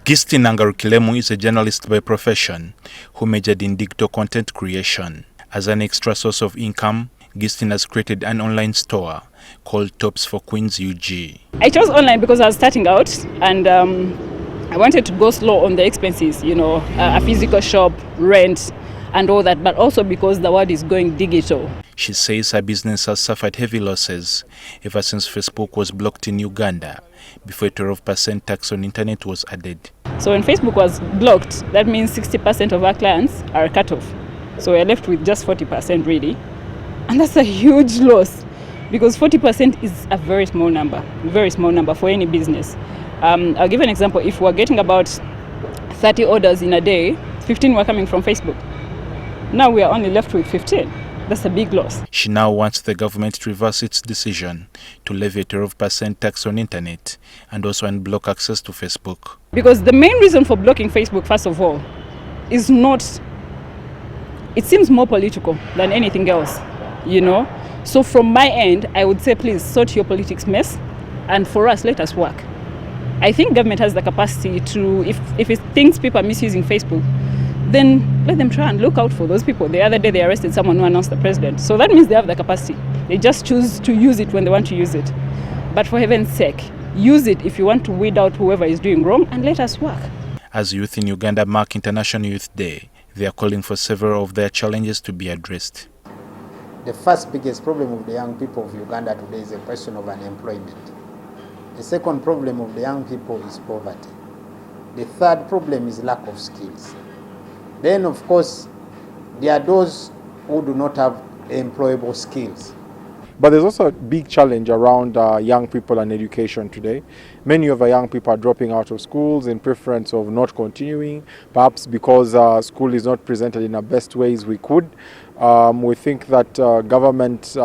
Gisti Nangarukilemu is a journalist by profession who majored in digital content creation. As an extra source of income, Gistin has created an online store called Tops for Queens UG. I chose online because I was starting out and I wanted to go slow on the expenses, a physical shop, rent, and all that, but also because the world is going digital. She says her business has suffered heavy losses ever since Facebook was blocked in Uganda before a 12% tax on internet was added. So when Facebook was blocked, that means 60% of our clients are cut off. So we're left with just 40% really. And that's a huge loss because 40% is a very small number for any business. I'll give an example. If we're getting about 30 orders in a day, 15 were coming from Facebook. Now we are only left with 15. That's a big loss. She now wants the government to reverse its decision to levy a 12% tax on internet and also unblock access to Facebook. Because the main reason for blocking Facebook, first of all, is not, it seems more political than anything else, So from my end, I would say, please sort your politics mess, and for us, let us work. I think government has the capacity to, if it thinks people are misusing Facebook, then let them try and look out for those people. The other day they arrested someone who announced the president. So that means they have the capacity. They just choose to use it when they want to use it. But for heaven's sake, use it if you want to weed out whoever is doing wrong and let us work. As youth in Uganda mark International Youth Day, they are calling for several of their challenges to be addressed. The first biggest problem of the young people of Uganda today is a question of unemployment. The second problem of the young people is poverty. The third problem is lack of skills. Then, of course, there are those who do not have employable skills. But there's also a big challenge around young people and education today. Many of our young people are dropping out of schools in preference of not continuing, perhaps because school is not presented in the best ways we could. We think that government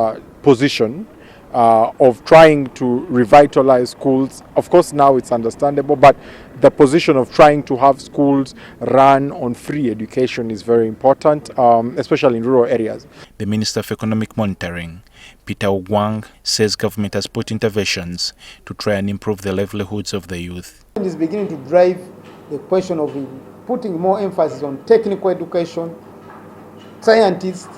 position of trying to revitalize schools, of course now it's understandable, but the position of trying to have schools run on free education is very important, especially in rural areas. The Minister of Economic Monitoring, Peter Ogwang, says government has put interventions to try and improve the livelihoods of the youth. It is beginning to drive the question of putting more emphasis on technical education, scientists,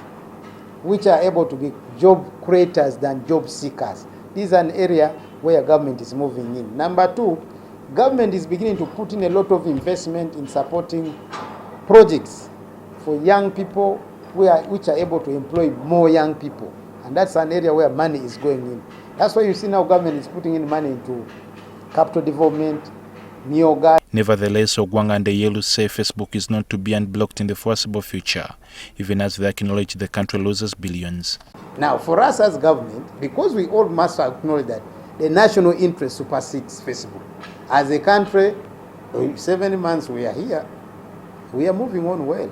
which are able to be job creators than job seekers. This is an area where government is moving in. Number two, government is beginning to put in a lot of investment in supporting projects for young people which are able to employ more young people. And that's an area where money is going in. That's why you see now government is putting in money into capital development, Nyoga. Nevertheless, Ogwang and Yelu say Facebook is not to be unblocked in the foreseeable future, even as they acknowledge the country loses billions. Now, for us as government, because we all must acknowledge that the national interest supersedes Facebook. As a country, 7 months we are here, we are moving on well.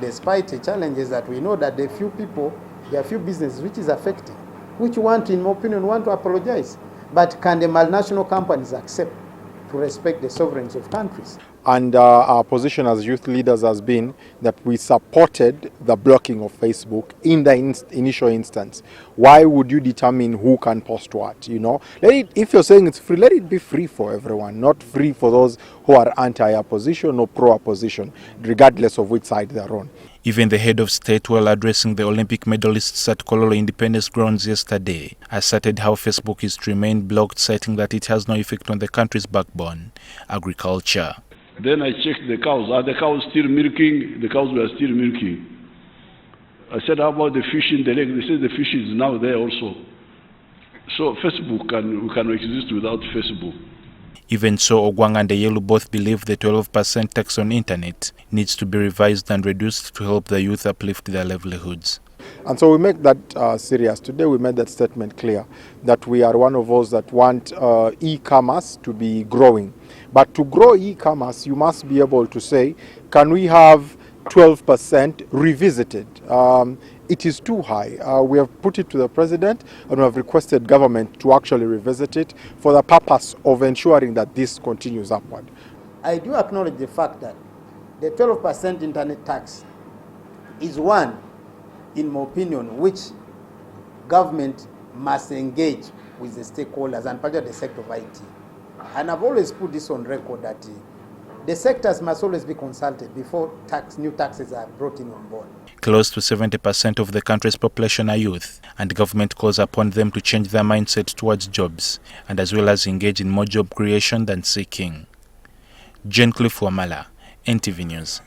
Despite the challenges that we know that there are few businesses which is affecting, which want, in my opinion, want to apologize. But can the multinational companies accept to respect the sovereignty of countries? And our position as youth leaders has been that we supported the blocking of Facebook in the initial instance. Why would you determine who can post what? If you're saying it's free, let it be free for everyone, not free for those who are anti-opposition or pro-opposition, regardless of which side they're on. Even the head of state, while addressing the Olympic medalists at Kololo Independence Grounds yesterday, asserted how Facebook is to remain blocked, citing that it has no effect on the country's backbone, agriculture. Then I checked the cows. Are the cows still milking? The cows were still milking. I said, how about the fish in the lake? They said the fish is now there also. So Facebook, we can exist without Facebook. Even so, Ogwang and Yelu both believe the 12% tax on internet needs to be revised and reduced to help the youth uplift their livelihoods. And so we make that serious. Today we made that statement clear that we are one of those that want e-commerce to be growing. But to grow e-commerce, you must be able to say, can we have 12% revisited? It is too high. We have put it to the president and we have requested government to actually revisit it for the purpose of ensuring that this continues upward. I do acknowledge the fact that the 12% internet tax is one, in my opinion, which government must engage with the stakeholders and particularly the sector of IT. And I've always put this on record that The sectors must always be consulted before new taxes are brought in on board. Close to 70% of the country's population are youth, and government calls upon them to change their mindset towards jobs, and as well as engage in more job creation than seeking. Jane Cliff Wamala, NTV News.